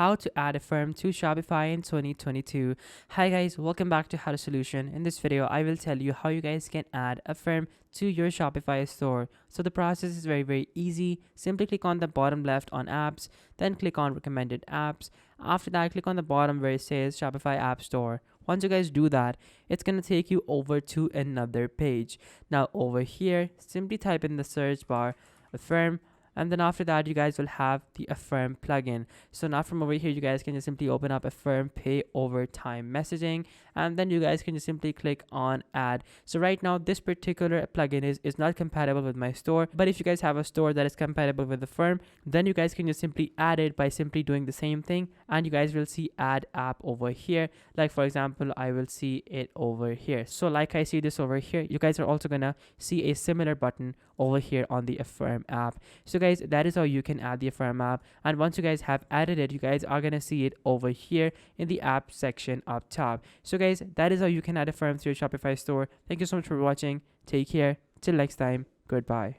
how to add Affirm to Shopify in 2022. Hi guys, welcome back to How to Solution. In this video, I will tell you how you guys can add Affirm to your Shopify store. So the process is very easy. Simply click on the bottom left on apps, then click on recommended apps. After that, click on the bottom where it says Shopify App Store. Once you guys do that, it's going to take you over to another page. Now over here, simply type in the search bar Affirm, and then after that you guys will have the Affirm plugin. So now from over here you guys can just simply open up Affirm pay over time messaging, and then you guys can just simply click on add. So right now this particular plugin is not compatible with my store, but if you guys have a store that is compatible with Affirm, then you guys can just simply add it by simply doing the same thing, and you guys will see add app over here. Like for example, I will see it over here. So like I see this over here, you guys are also gonna see a similar button over here on the Affirm app. So guys, that is how you can add the Affirm app, and once you guys have added it, you guys are gonna see it over here in the app section up top. So guys, that is how you can add Affirm to your Shopify store. Thank you so much for watching. Take care. Till next time. Goodbye.